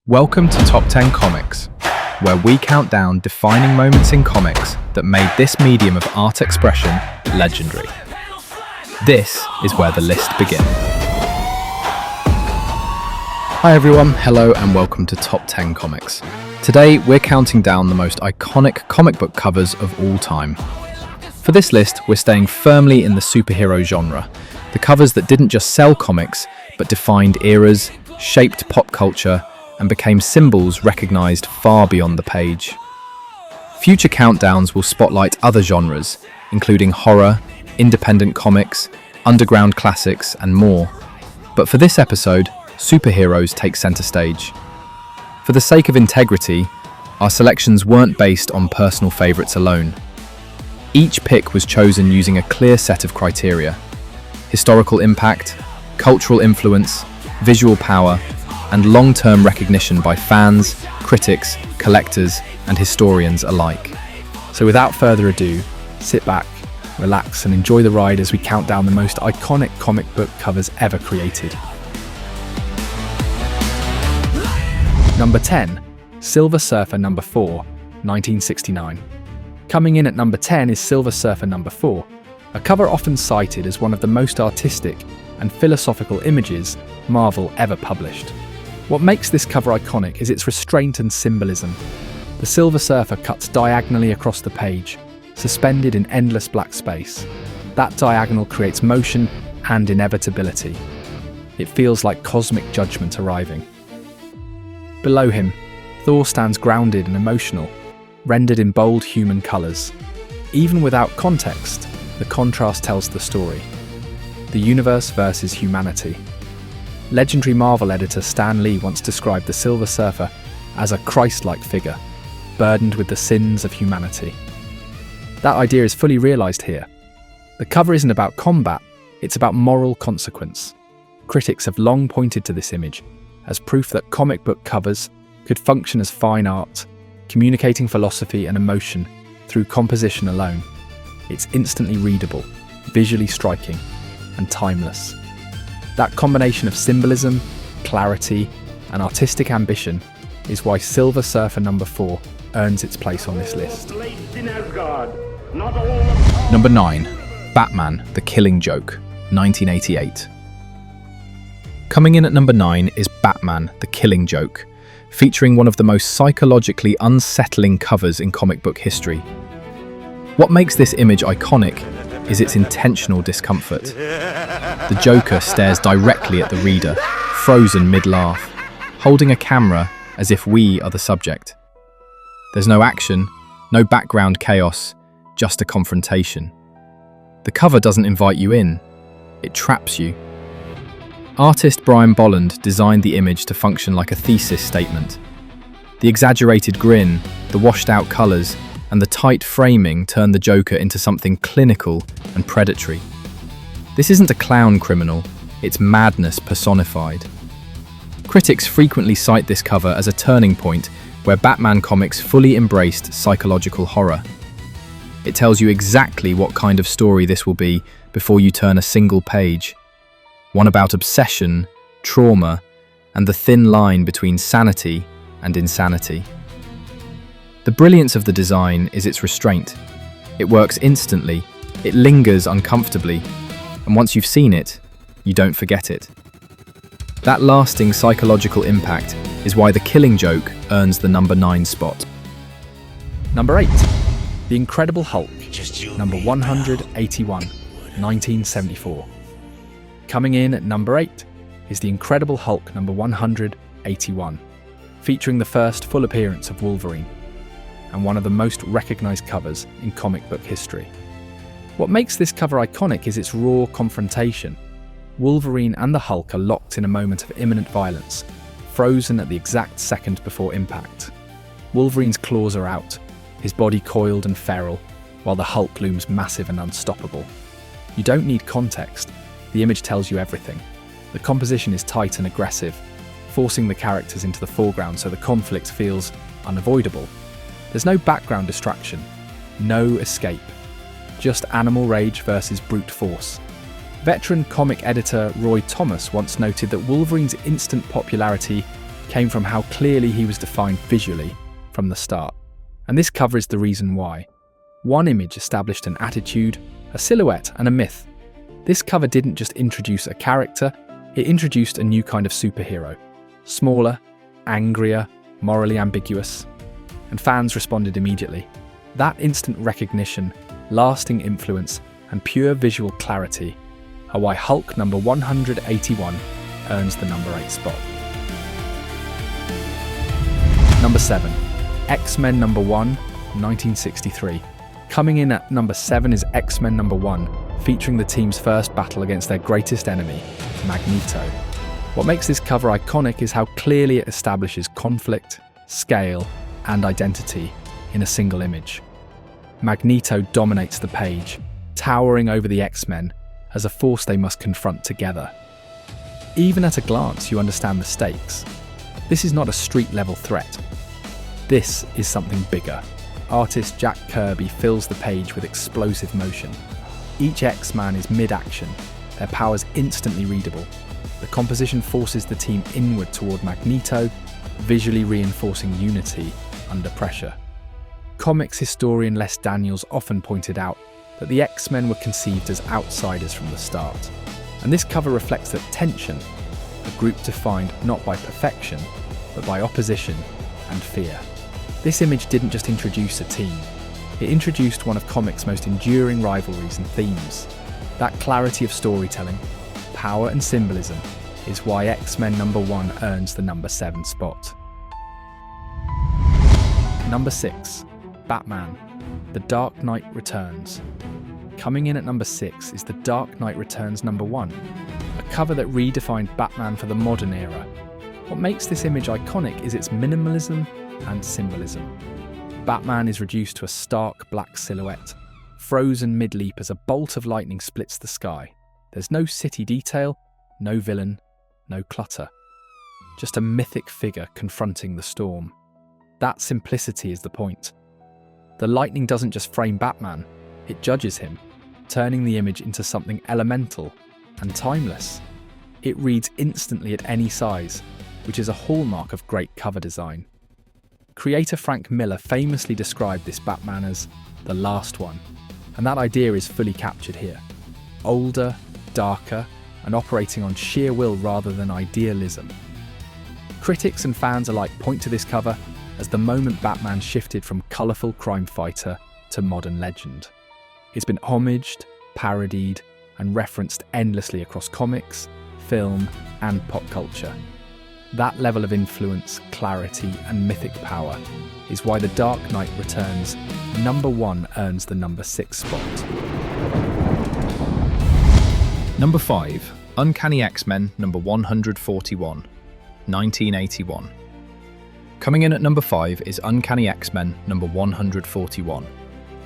Welcome to Top 10 Comics, where we count down defining moments in comics that made this medium of art expression legendary. This is where the list begins. Hi everyone, hello and welcome to Top 10 Comics. Today we're counting down the most iconic comic book covers of all time. For this list, we're staying firmly in the superhero genre, the covers that didn't just sell comics, but defined eras, shaped pop culture, and became symbols recognized far beyond the page. Future countdowns will spotlight other genres, including horror, independent comics, underground classics, and more. But for this episode, superheroes take center stage. For the sake of integrity, our selections weren't based on personal favorites alone. Each pick was chosen using a clear set of criteria: historical impact, cultural influence, visual power, and long-term recognition by fans, critics, collectors, and historians alike. So without further ado, sit back, relax, and enjoy the ride as we count down the most iconic comic book covers ever created. Number 10, Silver Surfer number 4, 1969. Coming in at number 10 is Silver Surfer number 4, a cover often cited as one of the most artistic and philosophical images Marvel ever published. What makes this cover iconic is its restraint and symbolism. The Silver Surfer cuts diagonally across the page, suspended in endless black space. That diagonal creates motion and inevitability. It feels like cosmic judgment arriving. Below him, Thor stands grounded and emotional, rendered in bold human colours. Even without context, the contrast tells the story. The universe versus humanity. Legendary Marvel editor Stan Lee once described the Silver Surfer as a Christ-like figure, burdened with the sins of humanity. That idea is fully realised here. The cover isn't about combat, it's about moral consequence. Critics have long pointed to this image as proof that comic book covers could function as fine art, communicating philosophy and emotion through composition alone. It's instantly readable, visually striking, and timeless. That combination of symbolism, clarity, and artistic ambition is why Silver Surfer number 4 earns its place on this list. Number 9, Batman, The Killing Joke, 1988. Coming in at number 9 is Batman, The Killing Joke, featuring one of the most psychologically unsettling covers in comic book history. What makes this image iconic is its intentional discomfort. The Joker stares directly at the reader, frozen mid-laugh, holding a camera as if we are the subject. There's no action, no background chaos, just a confrontation. The cover doesn't invite you in, it traps you. Artist Bolland designed the image to function like a thesis statement. The exaggerated grin, the washed-out colours, and the tight framing turn the Joker into something clinical and predatory. This isn't a clown criminal, it's madness personified. Critics frequently cite this cover as a turning point where Batman comics fully embraced psychological horror. It tells you exactly what kind of story this will be before you turn a single page. One about obsession, trauma, and the thin line between sanity and insanity. The brilliance of the design is its restraint. It works instantly, it lingers uncomfortably, and once you've seen it, you don't forget it. That lasting psychological impact is why The Killing Joke earns the number 9 spot. Number 8, The Incredible Hulk, number 181, 1974. Coming in at number 8 is The Incredible Hulk number 181, featuring the first full appearance of Wolverine, and one of the most recognised covers in comic book history. What makes this cover iconic is its raw confrontation. Wolverine and the Hulk are locked in a moment of imminent violence, frozen at the exact second before impact. Wolverine's claws are out, his body coiled and feral, while the Hulk looms massive and unstoppable. You don't need context, the image tells you everything. The composition is tight and aggressive, forcing the characters into the foreground so the conflict feels unavoidable. There's no background distraction, no escape, just animal rage versus brute force. Veteran comic editor Roy Thomas once noted that Wolverine's instant popularity came from how clearly he was defined visually from the start. And this cover is the reason why. One image established an attitude, a silhouette, and a myth. This cover didn't just introduce a character, it introduced a new kind of superhero. Smaller, angrier, morally ambiguous. And fans responded immediately. That instant recognition, lasting influence, and pure visual clarity are why Hulk number 181 earns the number 8 spot. Number 7. X-Men number 1, 1963. Coming in at number 7 is X-Men number 1, featuring the team's first battle against their greatest enemy, Magneto. What makes this cover iconic is how clearly it establishes conflict, scale, and identity in a single image. Magneto dominates the page, towering over the X-Men as a force they must confront together. Even at a glance, you understand the stakes. This is not a street-level threat. This is something bigger. Artist Jack Kirby fills the page with explosive motion. Each X-Man is mid-action, their powers instantly readable. The composition forces the team inward toward Magneto, visually reinforcing unity under pressure. Comics historian Les Daniels often pointed out that the X-Men were conceived as outsiders from the start. And this cover reflects that tension, a group defined not by perfection, but by opposition and fear. This image didn't just introduce a team, it introduced one of comics' most enduring rivalries and themes. That clarity of storytelling, power and symbolism is why X-Men number 1 earns the number 7 spot. Number 6. Batman, The Dark Knight Returns. Coming in at number 6 is The Dark Knight Returns number 1, a cover that redefined Batman for the modern era. What makes this image iconic is its minimalism and symbolism. Batman is reduced to a stark black silhouette, frozen mid-leap as a bolt of lightning splits the sky. There's no city detail, no villain, no clutter. Just a mythic figure confronting the storm. That simplicity is the point. The lightning doesn't just frame Batman, it judges him, turning the image into something elemental and timeless. It reads instantly at any size, which is a hallmark of great cover design. Creator Frank Miller famously described this Batman as the last one, and that idea is fully captured here. Older, darker, and operating on sheer will rather than idealism. Critics and fans alike point to this cover as the moment Batman shifted from colourful crime fighter to modern legend. It's been homaged, parodied, and referenced endlessly across comics, film, and pop culture. That level of influence, clarity, and mythic power is why The Dark Knight Returns number 1 earns the number 6 spot. Number 5. Uncanny X-Men number 141, 1981. Coming in at number 5 is Uncanny X-Men number 141,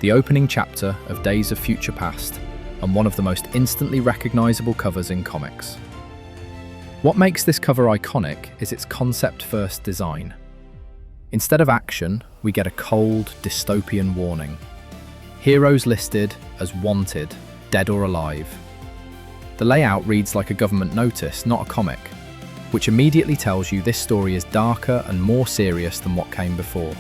the opening chapter of Days of Future Past and one of the most instantly recognisable covers in comics. What makes this cover iconic is its concept-first design. Instead of action, we get a cold, dystopian warning. Heroes listed as wanted, dead or alive. The layout reads like a government notice, not a comic, which immediately tells you this story is darker and more serious than what came before.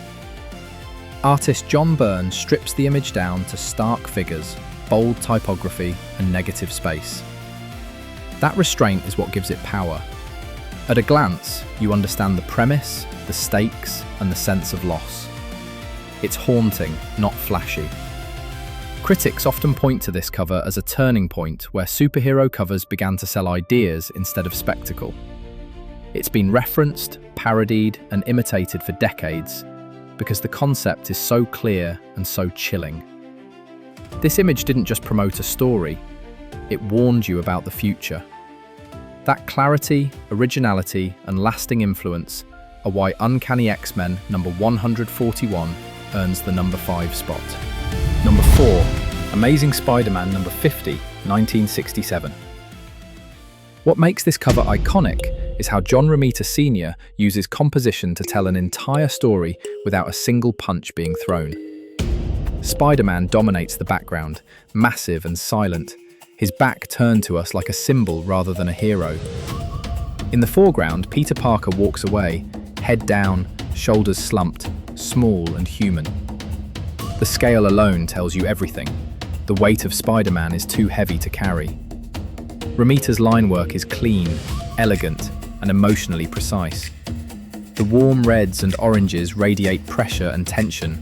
Artist John Byrne strips the image down to stark figures, bold typography, and negative space. That restraint is what gives it power. At a glance, you understand the premise, the stakes, and the sense of loss. It's haunting, not flashy. Critics often point to this cover as a turning point where superhero covers began to sell ideas instead of spectacle. It's been referenced, parodied, and imitated for decades because the concept is so clear and so chilling. This image didn't just promote a story, it warned you about the future. That clarity, originality, and lasting influence are why Uncanny X-Men number 141 earns the number 5 spot. Number 4. Amazing Spider-Man number 50, 1967. What makes this cover iconic is how Romita Sr uses composition to tell an entire story without a single punch being thrown. Spider-Man dominates the background, massive and silent, his back turned to us like a symbol rather than a hero. In the foreground, Peter Parker walks away, head down, shoulders slumped, small and human. The scale alone tells you everything. The weight of Spider-Man is too heavy to carry. Romita's line work is clean, elegant, and emotionally precise. The warm reds and oranges radiate pressure and tension,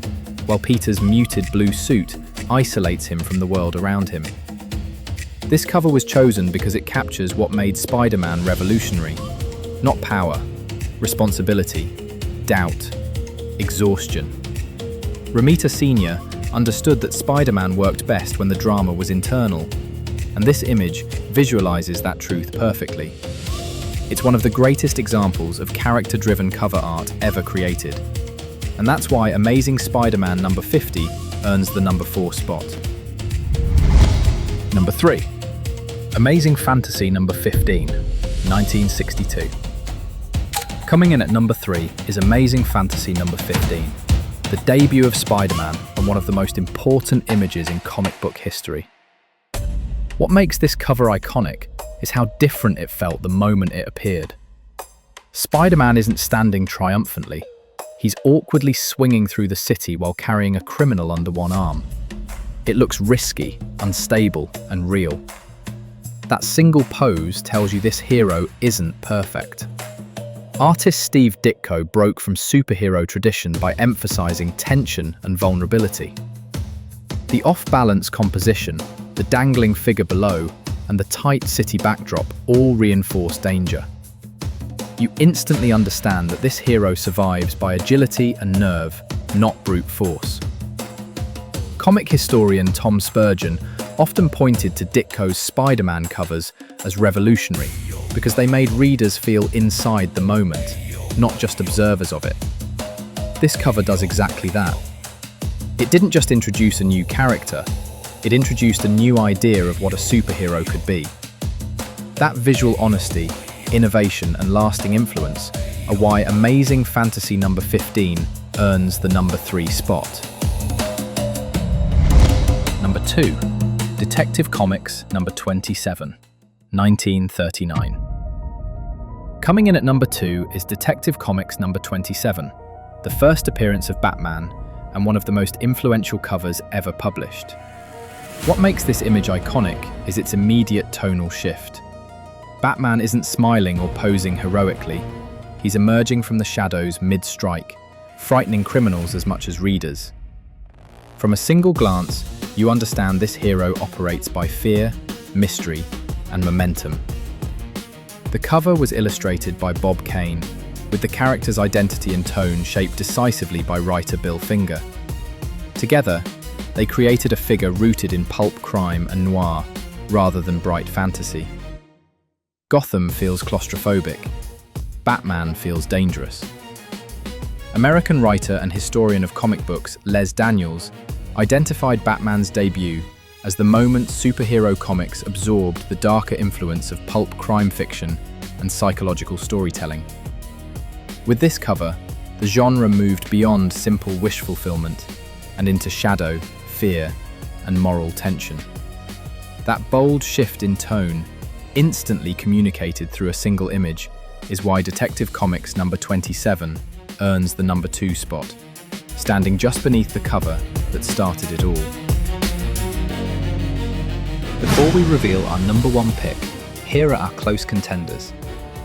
while Peter's muted blue suit isolates him from the world around him. This cover was chosen because it captures what made Spider-Man revolutionary. Not power, responsibility, doubt, exhaustion. Romita Sr. understood that Spider-Man worked best when the drama was internal, and this image visualizes that truth perfectly. It's one of the greatest examples of character-driven cover art ever created, and that's why Amazing Spider-Man number 50 earns the number 4 spot. Number 3. Amazing Fantasy number 15, 1962. Coming in at number 3 is Amazing Fantasy number 15, the debut of Spider-Man and one of the most important images in comic book history. What makes this cover iconic is how different it felt the moment it appeared. Spider-Man isn't standing triumphantly. He's awkwardly swinging through the city while carrying a criminal under one arm. It looks risky, unstable, and real. That single pose tells you this hero isn't perfect. Artist Steve Ditko broke from superhero tradition by emphasizing tension and vulnerability. The off-balance composition, the dangling figure below, and the tight city backdrop all reinforce danger. You instantly understand that this hero survives by agility and nerve, not brute force. Comic historian Tom Spurgeon often pointed to Ditko's Spider-Man covers as revolutionary because they made readers feel inside the moment, not just observers of it. This cover does exactly that. It didn't just introduce a new character, it introduced a new idea of what a superhero could be. That visual honesty, innovation, and lasting influence are why Amazing Fantasy number 15 earns the number 3 spot. Number 2. Detective Comics number 27, 1939. Coming in at number 2 is Detective Comics number 27, the first appearance of Batman and one of the most influential covers ever published. What makes this image iconic is its immediate tonal shift. Batman isn't smiling or posing heroically. He's emerging from the shadows mid-strike, frightening criminals as much as readers. From a single glance, you understand this hero operates by fear, mystery, and momentum. The cover was illustrated by Bob Kane, with the character's identity and tone shaped decisively by writer Bill Finger. Together, they created a figure rooted in pulp crime and noir, rather than bright fantasy. Gotham feels claustrophobic. Batman feels dangerous. American writer and historian of comic books Les Daniels identified Batman's debut as the moment superhero comics absorbed the darker influence of pulp crime fiction and psychological storytelling. With this cover, the genre moved beyond simple wish fulfillment and into shadow, fear, and moral tension. That bold shift in tone, instantly communicated through a single image, is why Detective Comics number 27 earns the number 2 spot, standing just beneath the cover that started it all. Before we reveal our number 1 pick, here are our close contenders,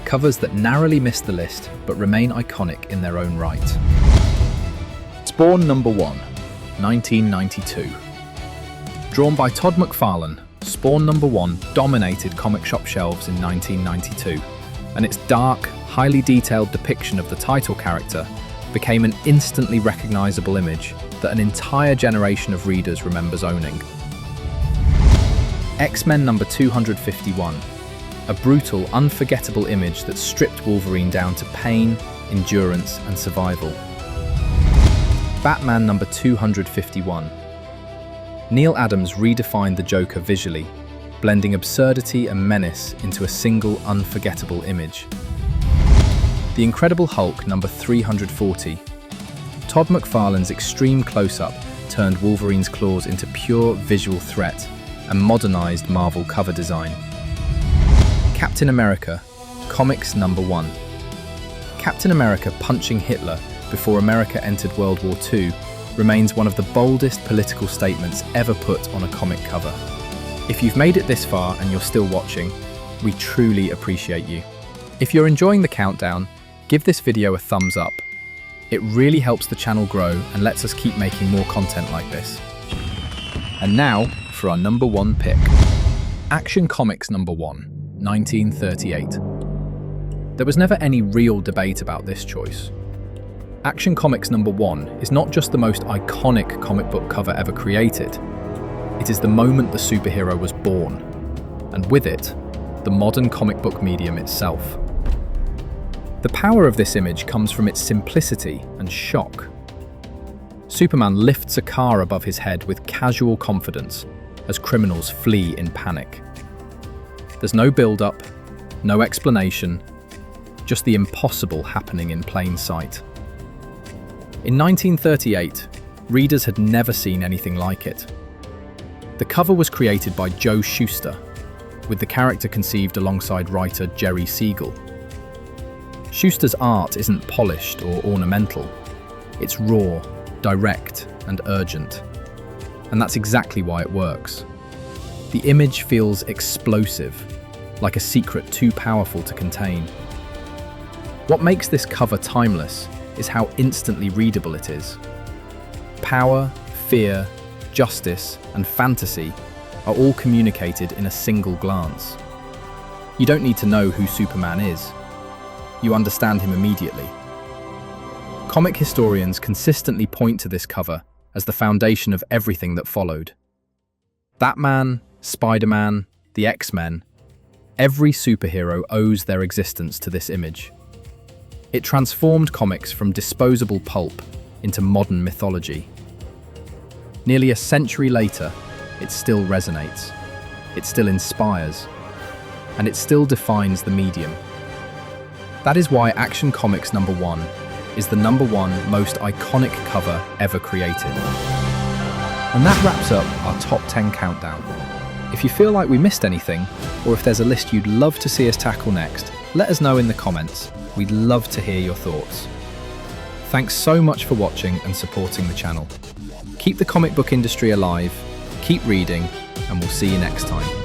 covers that narrowly missed the list but remain iconic in their own right. Spawn number 1, 1992. Drawn by Todd McFarlane, Spawn number 1 dominated comic shop shelves in 1992, and its dark, highly detailed depiction of the title character became an instantly recognizable image that an entire generation of readers remembers owning. X-Men number 251, a brutal, unforgettable image that stripped Wolverine down to pain, endurance, and survival. Batman number 251. Neil Adams redefined the Joker visually, blending absurdity and menace into a single, unforgettable image. The Incredible Hulk number 340. Todd McFarlane's extreme close-up turned Wolverine's claws into pure visual threat and modernized Marvel cover design. Captain America, Comics number 1. Captain America punching Hitler before America entered World War II remains one of the boldest political statements ever put on a comic cover. If you've made it this far and you're still watching, we truly appreciate you. If you're enjoying the countdown, give this video a thumbs up. It really helps the channel grow and lets us keep making more content like this. And now for our number 1 pick. Action Comics number 1, 1938. There was never any real debate about this choice. Action Comics number 1 is not just the most iconic comic book cover ever created. It is the moment the superhero was born, and with it, the modern comic book medium itself. The power of this image comes from its simplicity and shock. Superman lifts a car above his head with casual confidence as criminals flee in panic. There's no build-up, no explanation, just the impossible happening in plain sight. In 1938, readers had never seen anything like it. The cover was created by Joe Shuster, with the character conceived alongside writer Jerry Siegel. Shuster's art isn't polished or ornamental. It's raw, direct, and urgent. And that's exactly why it works. The image feels explosive, like a secret too powerful to contain. What makes this cover timeless is how instantly readable it is. Power, fear, justice, and fantasy are all communicated in a single glance. You don't need to know who Superman is. You understand him immediately. Comic historians consistently point to this cover as the foundation of everything that followed. Batman, Spider-Man, the X-Men, every superhero owes their existence to this image. It transformed comics from disposable pulp into modern mythology. Nearly a century later, it still resonates, it still inspires, and it still defines the medium. That is why Action Comics number 1 is the number 1 most iconic cover ever created. And that wraps up our top 10 countdown. If you feel like we missed anything, or if there's a list you'd love to see us tackle next, let us know in the comments. We'd love to hear your thoughts. Thanks so much for watching and supporting the channel. Keep the comic book industry alive, keep reading, and we'll see you next time.